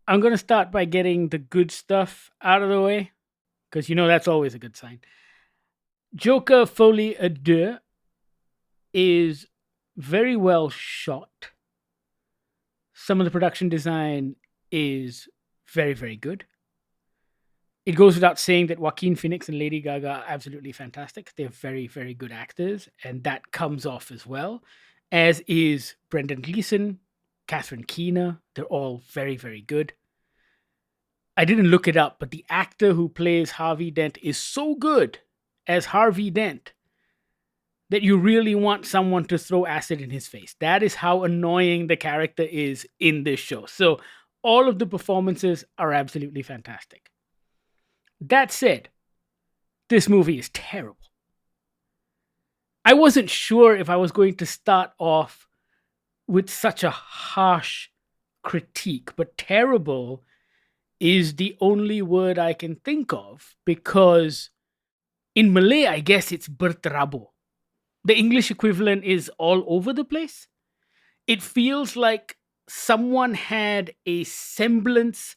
I'm going to start by getting the good stuff out of the way because that's always a good sign. Joker Folie à Deux is very well shot. Some of the production design is very, very good. It goes without saying that Joaquin Phoenix and Lady Gaga are absolutely fantastic. They're very, very good actors, and that comes off as well, as is Brendan Gleeson, Catherine Keener. They're all very, very good. I didn't look it up, but the actor who plays Harvey Dent is so good as Harvey Dent that you really want someone to throw acid in his face. That is how annoying the character is in this show. So all of the performances are absolutely fantastic. That said, this movie is terrible. I wasn't sure if I was going to start off with such a harsh critique, but terrible is the only word I can think of because in Malay, I guess it's berterabur. The English equivalent is all over the place. It feels like someone had a semblance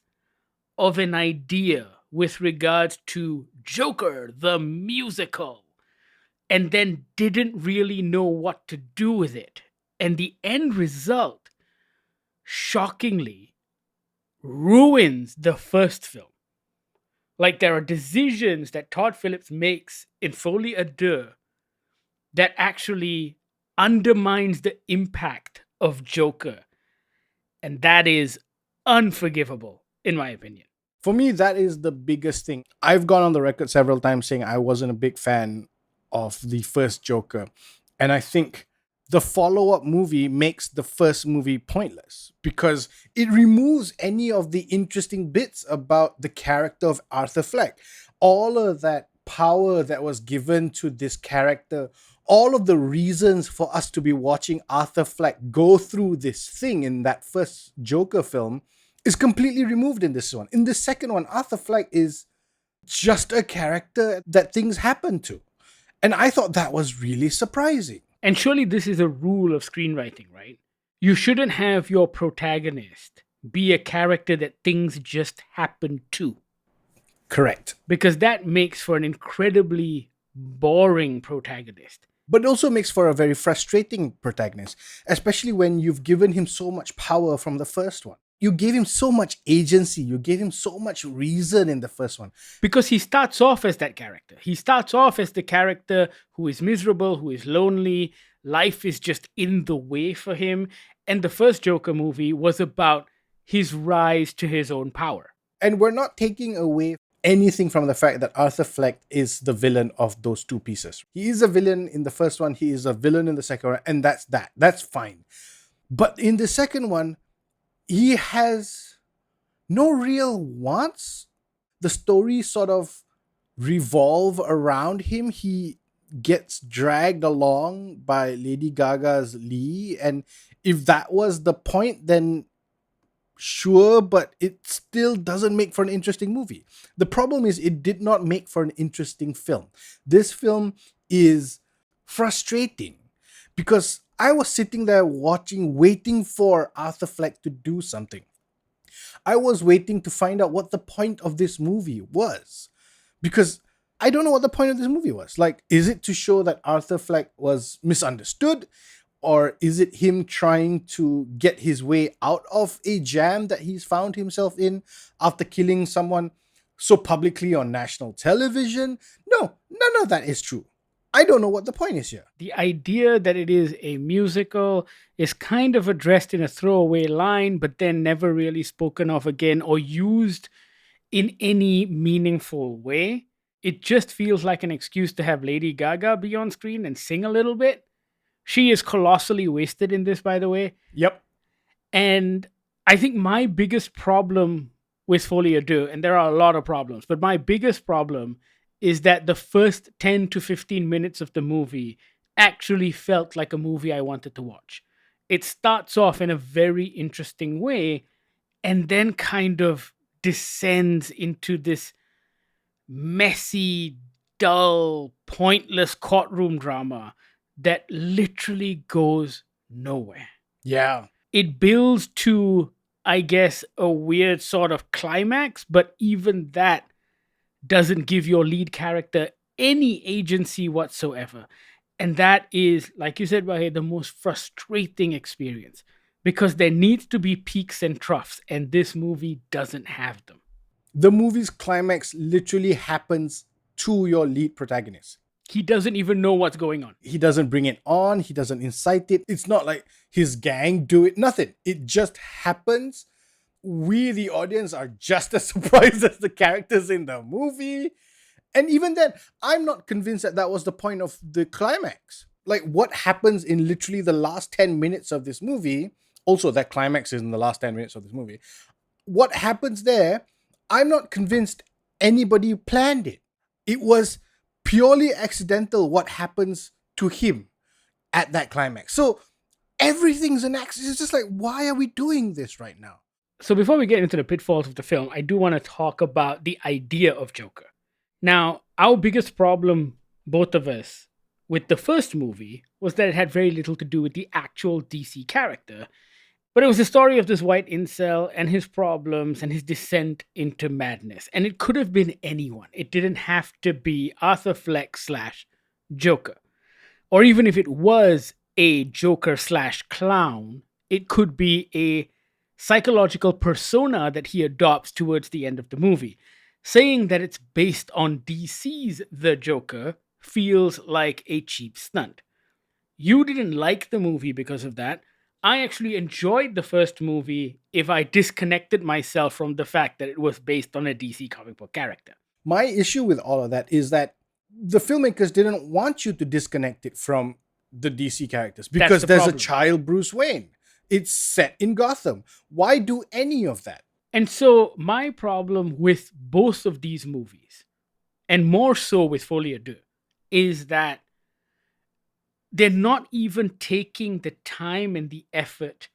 of an idea with regards to Joker, the musical, and then didn't really know what to do with it. And the end result, shockingly, ruins the first film. Like there are decisions that Todd Phillips makes in Folie à Deux that actually undermines the impact of Joker. And that is unforgivable, in my opinion. For me, that is the biggest thing. I've gone on the record several times saying I wasn't a big fan of the first Joker. And I think the follow up movie makes the first movie pointless because it removes any of the interesting bits about the character of Arthur Fleck. All of that power that was given to this character, all of the reasons for us to be watching Arthur Fleck go through this thing in that first Joker film is completely removed in this one. In the second one, Arthur Fleck is just a character that things happen to. And I thought that was really surprising. And surely this is a rule of screenwriting, right? You shouldn't have your protagonist be a character that things just happen to, Correct. because that makes for an incredibly boring protagonist. But it also makes for a very frustrating protagonist, especially when you've given him so much power from the first one. You gave him so much agency, you gave him so much reason in the first one. Because he starts off as that character. He starts off as the character who is miserable, who is lonely. Life is just in the way for him. And the first Joker movie was about his rise to his own power. And we're not taking away anything from the fact that Arthur Fleck is the villain of those two pieces. He is a villain in the first one, he is a villain in the second one, and that's that. That's fine. But in the second one, he has no real wants. The story sort of revolve around him. He gets dragged along by Lady Gaga's Lee, and if that was the point, then sure, but it still doesn't make for an interesting movie. The problem is it did not make for an interesting film. This film is frustrating because I was sitting there watching, waiting for Arthur Fleck to do something. I was waiting to find out what the point of this movie was because I don't know what the point of this movie was. Like, is it to show that Arthur Fleck was misunderstood? Or is it him trying to get his way out of a jam that he's found himself in after killing someone so publicly on national television? No, none of that is true. I don't know what the point is here. The idea that it is a musical is kind of addressed in a throwaway line, but then never really spoken of again or used in any meaningful way. It just feels like an excuse to have Lady Gaga be on screen and sing a little bit. She is colossally wasted in this, by the way. Yep. And I think my biggest problem with Folie à Deux, and there are a lot of problems, but my biggest problem is that the first 10 to 15 minutes of the movie actually felt like a movie I wanted to watch. It starts off in a very interesting way and then kind of descends into this messy, dull, pointless courtroom drama that literally goes nowhere. Yeah. It builds to I guess, a weird sort of climax, but even that doesn't give your lead character any agency whatsoever. And that is, like you said, Bahir, the most frustrating experience because there needs to be peaks and troughs, and this movie doesn't have them. The movie's climax literally happens to your lead protagonist. He doesn't even know what's going on. He doesn't bring it on, he doesn't incite it. It's not like his gang do it, nothing. It just happens. We, the audience, are just as surprised as the characters in the movie. And even then, I'm not convinced that that was the point of the climax. Like, what happens in literally the last 10 minutes of this movie, also that climax is in the last 10 minutes of this movie. What happens there, I'm not convinced anybody planned it. It was purely accidental what happens to him at that climax. So everything's an accident. It's just like, why are we doing this right now? So before we get into the pitfalls of the film, I do want to talk about the idea of Joker. Now, our biggest problem, both of us, with the first movie was that it had very little to do with the actual DC character, but it was the story of this white incel and his problems and his descent into madness. And it could have been anyone. It didn't have to be Arthur Fleck slash Joker. Or even if it was a Joker slash clown, it could be a psychological persona that he adopts towards the end of the movie. Saying that it's based on DC's The Joker feels like a cheap stunt. You didn't like the movie because of that. I actually enjoyed the first movie if I disconnected myself from the fact that it was based on a DC comic book character. My issue with all of that is that the filmmakers didn't want you to disconnect it from the DC characters because there's problem. a child Bruce Wayne. It's set in Gotham. Why do any of that? And so my problem with both of these movies, and more so with Folie, Deux, is that they're not even taking the time and the effort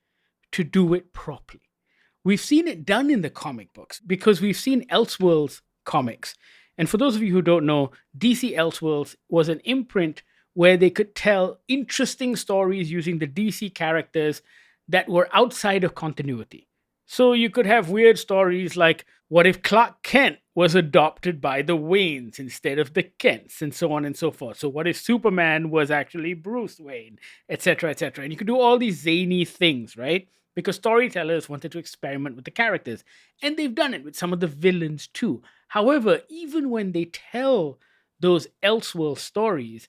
to do it properly. We've seen it done in the comic books because we've seen Elseworlds comics. And for those of you who don't know, DC Elseworlds was an imprint where they could tell interesting stories using the DC characters that were outside of continuity. So you could have weird stories like, what if Clark Kent was adopted by the Waynes instead of the Kents, and so on and so forth. So what if Superman was actually Bruce Wayne, etc., etc. And you could do all these zany things, right? Because storytellers wanted to experiment with the characters. And they've done it with some of the villains too. However, even when they tell those Elseworld stories,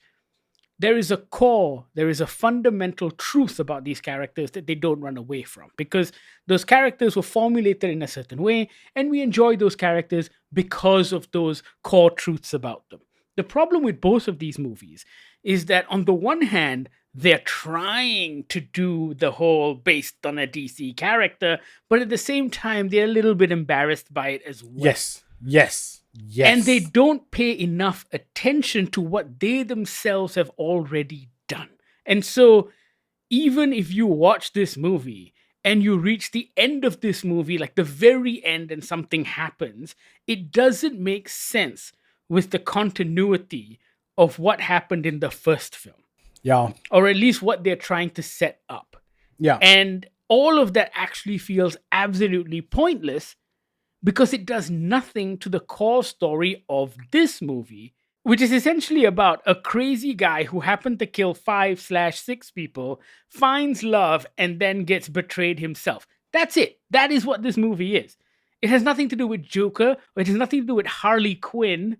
there is a core, there is a fundamental truth about these characters that they don't run away from, because those characters were formulated in a certain way, and we enjoy those characters because of those core truths about them. The problem with both of these movies is that on the one hand, they're trying to do the whole based on a DC character, but at the same time, they're a little bit embarrassed by it as well. Yes. And they don't pay enough attention to what they themselves have already done. And so, even if you watch this movie and you reach the end of this movie, like the very end, and something happens, it doesn't make sense with the continuity of what happened in the first film. Yeah. Or at least what they're trying to set up. Yeah. And all of that actually feels absolutely pointless, because it does nothing to the core story of this movie, which is essentially about a crazy guy who happened to kill 5/6 people, finds love, and then gets betrayed himself. That's it. That is what this movie is. It has nothing to do with Joker, or it has nothing to do with Harley Quinn.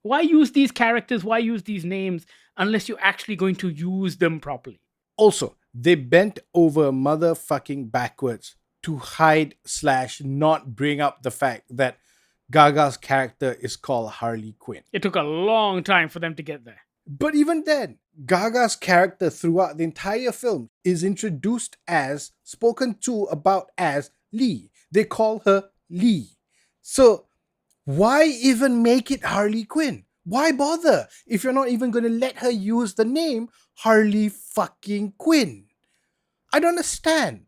Why use these characters? Why use these names unless you're actually going to use them properly? Also, they bent over motherfucking backwards to hide/not bring up the fact that Gaga's character is called Harley Quinn. It took a long time for them to get there. But even then, Gaga's character throughout the entire film is introduced as, spoken to about as Lee. They call her Lee. So why even make it Harley Quinn? Why bother if you're not even going to let her use the name Harley fucking Quinn? I don't understand.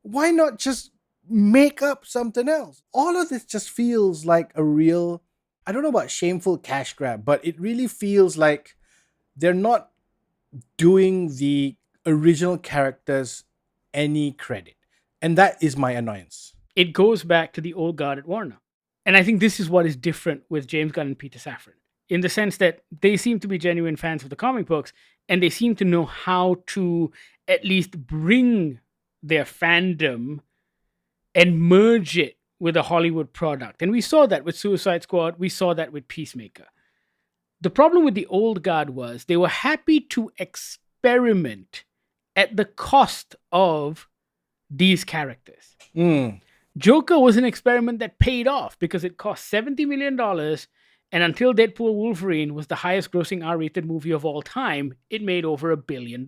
Why not just make up something else? All of this just feels like a real, I don't know about shameful cash grab, but it really feels like they're not doing the original characters any credit. And that is my annoyance. It goes back to the old guard at Warner. And I think this is what is different with James Gunn and Peter Safran, in the sense that they seem to be genuine fans of the comic books, and they seem to know how to at least bring their fandom and merge it with a Hollywood product. And we saw that with Suicide Squad, we saw that with Peacemaker. The problem with the old guard was they were happy to experiment at the cost of these characters. Joker was an experiment that paid off because it cost $70 million, and until Deadpool Wolverine was the highest grossing R-rated movie of all time, it made over $1 billion.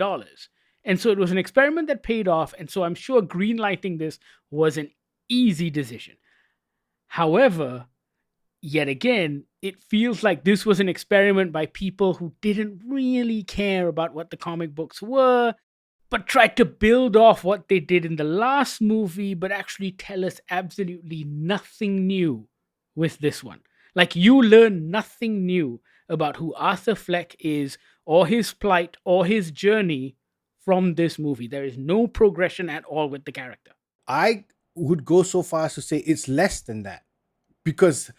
And so it was an experiment that paid off, and so I'm sure greenlighting this was an easy decision. However, yet again, it feels like this was an experiment by people who didn't really care about what the comic books were, but tried to build off what they did in the last movie, but actually tell us absolutely nothing new with this one. Like, you learn nothing new about who Arthur Fleck is, or his plight, or his journey from this movie. There is no progression at all with the character. I would go so far as to say it's less than that, because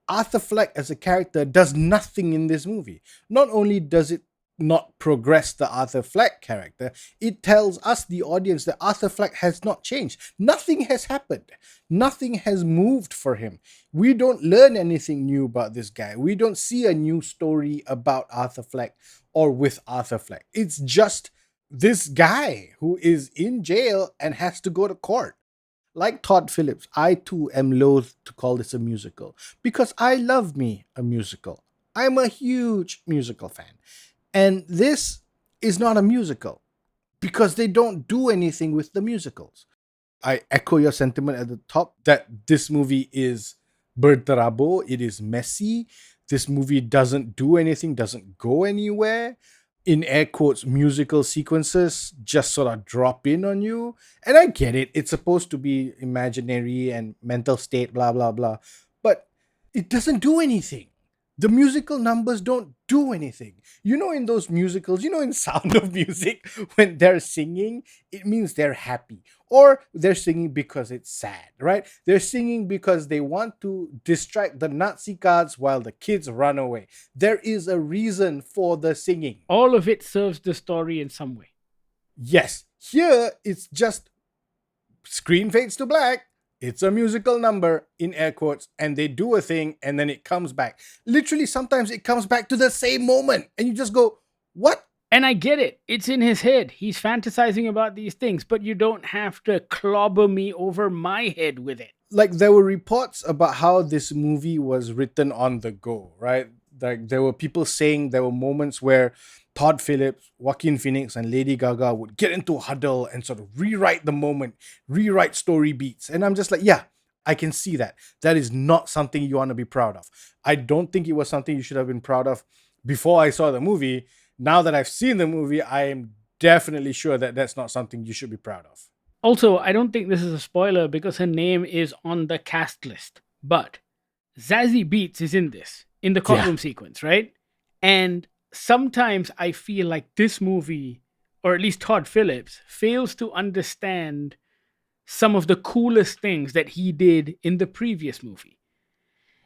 Arthur Fleck as a character does nothing in this movie. Not only does it not progress the Arthur Fleck character, it tells us, the audience, that Arthur Fleck has not changed. Nothing has happened. Nothing has moved for him. We don't learn anything new about this guy. We don't see a new story about Arthur Fleck or with Arthur Fleck. It's just this guy who is in jail and has to go to court. Like Todd Phillips, I too am loath to call this a musical because I love me a musical. I'm a huge musical fan. And this is not a musical because they don't do anything with the musicals. I echo your sentiment at the top that this movie is berterabo, it is messy. This movie doesn't do anything, doesn't go anywhere. In air quotes, musical sequences just sort of drop in on you. And I get it. It's supposed to be imaginary and mental state, blah, blah, blah. But it doesn't do anything. The musical numbers don't do anything. You know, in those musicals, you know, in Sound of Music, when they're singing, it means they're happy. Or they're singing because it's sad, right? They're singing because they want to distract the Nazi guards while the kids run away. There is a reason for the singing. All of it serves the story in some way. Yes. Here, it's just screen fades to black. It's a musical number, in air quotes, and they do a thing and then it comes back. Literally, sometimes it comes back to the same moment and you just go, what? And I get it. It's in his head. He's fantasizing about these things, but you don't have to clobber me over my head with it. Like, there were reports about how this movie was written on the go, right? Like, there were people saying there were moments where Todd Phillips, Joaquin Phoenix, and Lady Gaga would get into a huddle and sort of rewrite the moment, rewrite story beats. And I'm just like, yeah, I can see that. That is not something you want to be proud of. I don't think it was something you should have been proud of before I saw the movie. Now that I've seen the movie, I am definitely sure that that's not something you should be proud of. Also, I don't think this is a spoiler because her name is on the cast list. But Zazie Beetz is in this, in the courtroom sequence, right? And sometimes I feel like this movie, or at least Todd Phillips, fails to understand some of the coolest things that he did in the previous movie.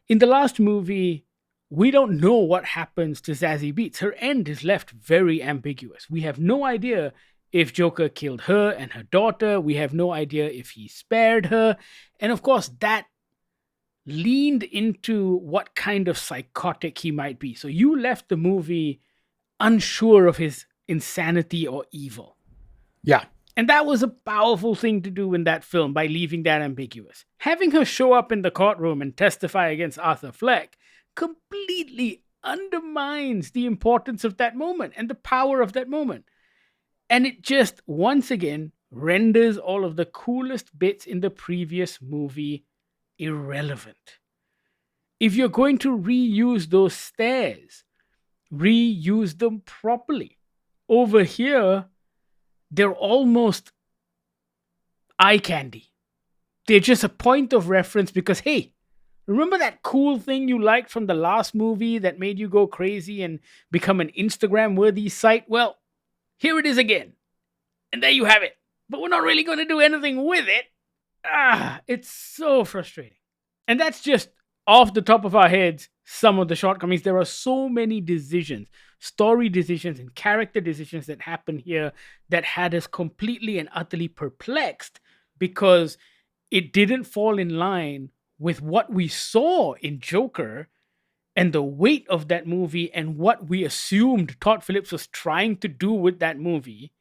In the last movie, we don't know what happens to Zazie Beetz. Her end is left very ambiguous. We have no idea if Joker killed her and her daughter. We have no idea if he spared her. And of course, that leaned into what kind of psychotic he might be. So you left the movie unsure of his insanity or evil. Yeah. And that was a powerful thing to do in that film by leaving that ambiguous. Having her show up in the courtroom and testify against Arthur Fleck completely undermines the importance of that moment and the power of that moment. And it just, once again, renders all of the coolest bits in the previous movie irrelevant. If you're going to reuse those stairs, reuse them properly. Over here, they're almost eye candy. They're just a point of reference because, hey, remember that cool thing you liked from the last movie that made you go crazy and become an Instagram-worthy site? Well, here it is again. And there you have it. but we're not really going to do anything with it. It's so frustrating. And that's just off the top of our heads some of the shortcomings. There are so many decisions, story decisions, and character decisions that happen here that had us completely and utterly perplexed because it didn't fall in line with what we saw in Joker and the weight of that movie and what we assumed Todd Phillips was trying to do with that movie,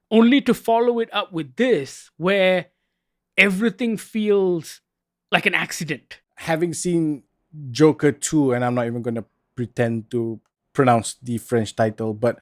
only to follow it up with this, where everything feels like an accident. Having seen Joker 2, and I'm not even going to pretend to pronounce the French title, but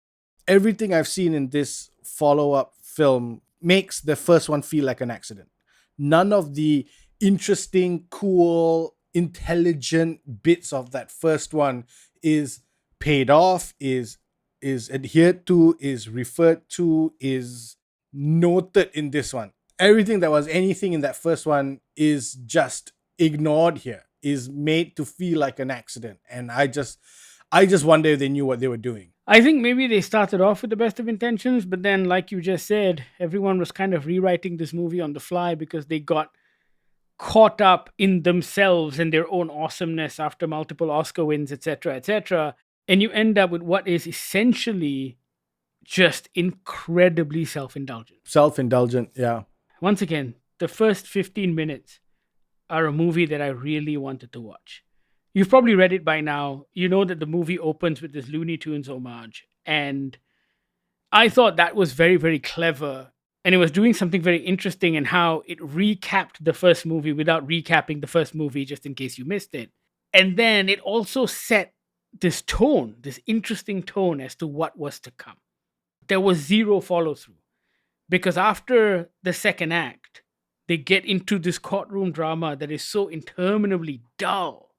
everything I've seen in this follow-up film makes the first one feel like an accident. None of the interesting, cool, intelligent bits of that first one is paid off, is adhered to, is referred to, is noted in this one. Everything that was anything in that first one is just ignored here, is made to feel like an accident. And I just wonder if they knew what they were doing. I think maybe they started off with the best of intentions, but then, like you just said, everyone was kind of rewriting this movie on the fly because they got caught up in themselves and their own awesomeness after multiple Oscar wins, etc., etc. And you end up with what is essentially just incredibly self-indulgent. Self-indulgent, yeah. Once again, the first 15 minutes are a movie that I really wanted to watch. You've probably read it by now. You know that the movie opens with this Looney Tunes homage. And I thought that was very, very clever. And it was doing something very interesting in how it recapped the first movie without recapping the first movie, just in case you missed it. And then it also set this tone, this interesting tone as to what was to come. There was zero follow through because after the second act, they get into this courtroom drama that is so interminably dull.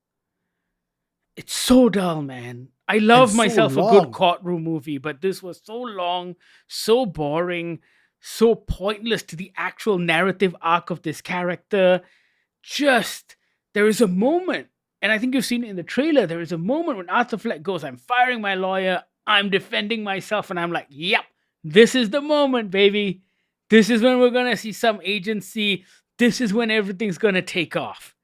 It's so dull, man. I love so myself a long. good courtroom movie, but this was so long, so boring, so pointless to the actual narrative arc of this character. Just, there is a moment, and I think you've seen it in the trailer, there is a moment when Arthur Fleck goes, I'm firing my lawyer, I'm defending myself, and I'm like, yep, this is the moment, baby. This is when we're going to see some agency. This is when everything's going to take off.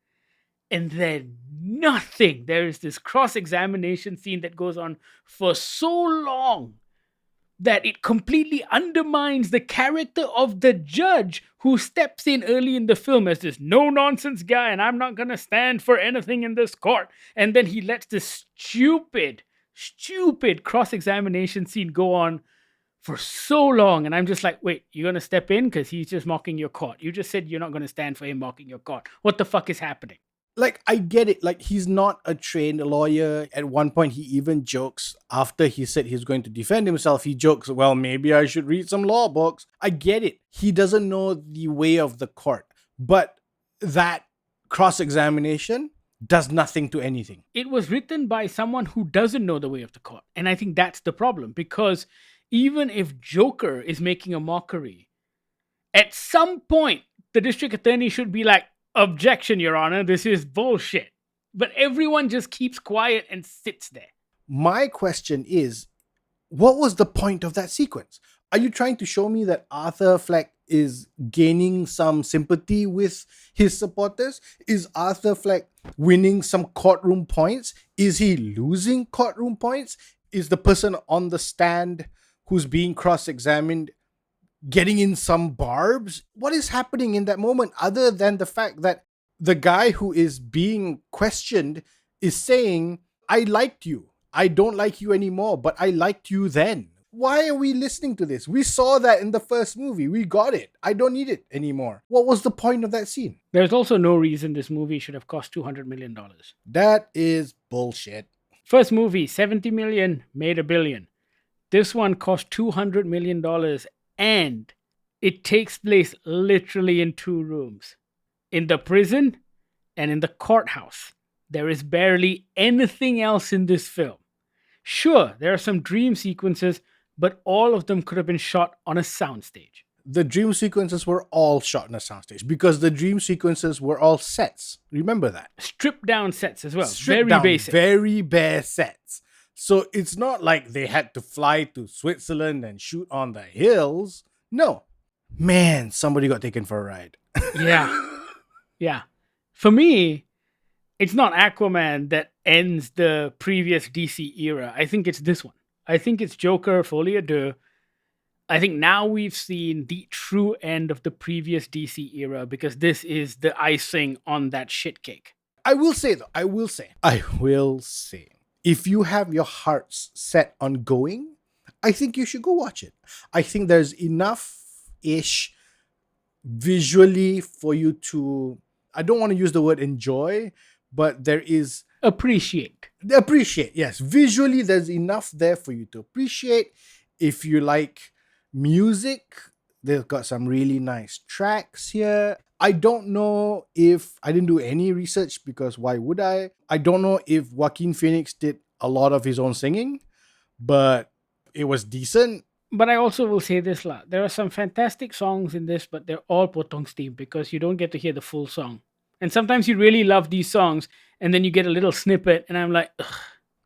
And then nothing. There is this cross-examination scene that goes on for so long that it completely undermines the character of the judge who steps in early in the film as this no-nonsense guy and I'm not going to stand for anything in this court. And then he lets this stupid cross-examination scene go on for so long. And I'm just like, wait, you're going to step in because he's just mocking your court. You just said you're not going to stand for him mocking your court. What the fuck is happening? Like, I get it. Like, he's not a trained lawyer. At one point, he even jokes after he said he's going to defend himself. He jokes, well, maybe I should read some law books. I get it. He doesn't know the way of the court. But that cross-examination does nothing to anything. It was written by someone who doesn't know the way of the court. And I think that's the problem. Because even if Joker is making a mockery, at some point, the district attorney should be like, objection, Your Honor, this is bullshit. But everyone just keeps quiet and sits there. My question is, what was the point of that sequence? Are you trying to show me that Arthur Fleck is gaining some sympathy with his supporters? Is Arthur Fleck winning some courtroom points? Is he losing courtroom points? Is the person on the stand who's being cross-examined getting in some barbs? What is happening in that moment other than the fact that the guy who is being questioned is saying, I liked you. I don't like you anymore, but I liked you then. Why are we listening to this? We saw that in the first movie. We got it. I don't need it anymore. What was the point of that scene? There's also no reason this movie should have cost $200 million. That is bullshit. First movie, 70 million, made $1 billion. This one cost $200 million. And it takes place literally in 2 rooms. In the prison and in the courthouse. There is barely anything else in this film. Sure, there are some dream sequences, but all of them could have been shot on a soundstage. The dream sequences were all shot on a soundstage because the dream sequences were all sets. Remember that. Stripped down sets as well. Stripped down, basic. Very bare sets. So it's not like they had to fly to Switzerland and shoot on the hills. No, man, somebody got taken for a ride. Yeah. Yeah. For me, it's not Aquaman that ends the previous DC era. I think it's this one. I think it's Joker, Folie Deux. I think now we've seen the true end of the previous DC era because this is the icing on that shit cake. I will say though, I will say, if you have your hearts set on going, I think you should go watch it. I think there's enough ish visually for you to, I don't want to use the word enjoy, but there is Appreciate. appreciate. Yes, visually there's enough there for you to appreciate. If you like music, they've got some really nice tracks here. I don't know if, I didn't do any research because why would I don't know if Joaquin Phoenix did a lot of his own singing, but it was decent. But I also will say this lah. There are some fantastic songs in this, but they're all potong steam because you don't get to hear the full song. And sometimes you really love these songs, and then you get a little snippet, and I'm like, ugh.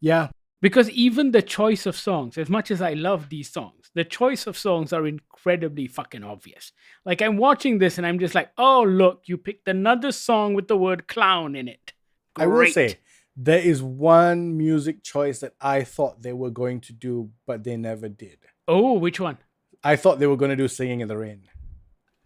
Yeah. Because even the choice of songs, as much as I love these songs, the choice of songs are incredibly fucking obvious. Like I'm watching this and I'm just like, oh look, you picked another song with the word clown in it. I will Great. say there is one music choice that I thought they were going to do, but they never did. Oh, which one? I thought they were going to do Singing in the Rain.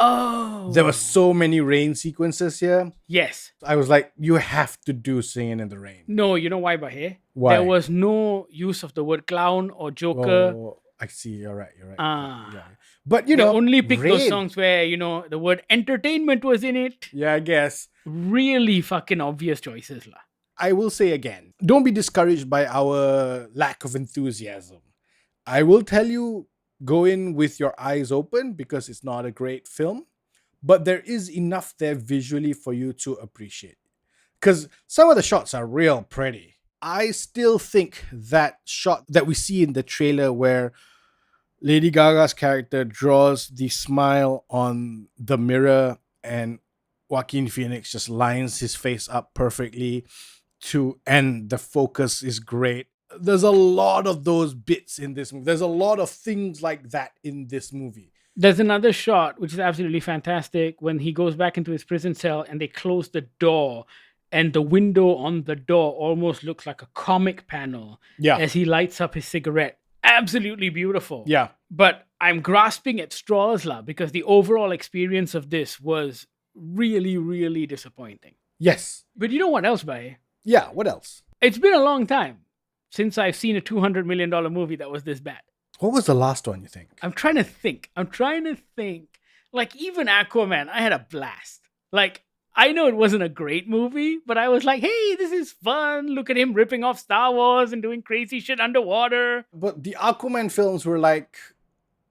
Oh. There were so many rain sequences here. Yes. I was like, you have to do Singing in the Rain. No, you know why, Bahir? Why? There was no use of the word clown or Joker. Oh, I see. You're right. Ah. Yeah. But you They know, only picked those rain. songs where, the word entertainment was in it. Yeah, I guess. Really fucking obvious choices lah. I will say again, don't be discouraged by our lack of enthusiasm. I will tell you, go in with your eyes open because it's not a great film, but there is enough there visually for you to appreciate. Because some of the shots are real pretty. I still think that shot that we see in the trailer where Lady Gaga's character draws the smile on the mirror and Joaquin Phoenix just lines his face up perfectly and the focus is great. There's a lot of those bits in this movie. There's a lot of things like that in this movie. There's another shot which is absolutely fantastic when he goes back into his prison cell and they close the door and the window on the door almost looks like a comic panel as he lights up his cigarette. Absolutely beautiful. Yeah. But I'm grasping at straws lah because the overall experience of this was really, really disappointing. Yes. But you know what else, Bhai? Yeah, what else? It's been a long time since I've seen a $200 million movie that was this bad. What was the last one, you think? I'm trying to think. Like, even Aquaman, I had a blast. Like, I know it wasn't a great movie, but I was like, hey, this is fun. Look at him ripping off Star Wars and doing crazy shit underwater. But the Aquaman films were like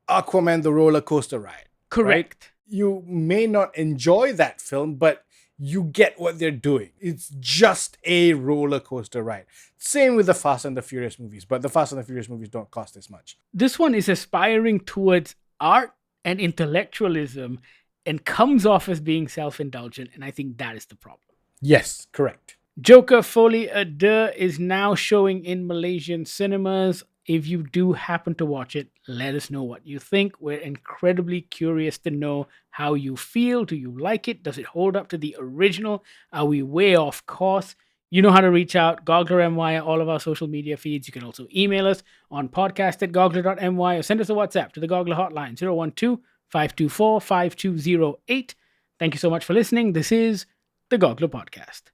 Aquaman the roller coaster ride. Correct. Right? You may not enjoy that film, but you get what they're doing. It's just a roller coaster ride. Same with the Fast and the Furious movies, but the Fast and the Furious movies don't cost as much. This one is aspiring towards art and intellectualism and comes off as being self-indulgent, and I think that is the problem. Yes, correct. Joker Folie Deux is now showing in Malaysian cinemas. If you do happen to watch it, let us know what you think. We're incredibly curious to know how you feel. Do you like it? Does it hold up to the original? Are we way off course? You know how to reach out. Goggler MY, all of our social media feeds. You can also email us on podcast@goggler.my or send us a WhatsApp to the Goggler hotline 012-524-5208. Thank you so much for listening. This is the Goggler Podcast.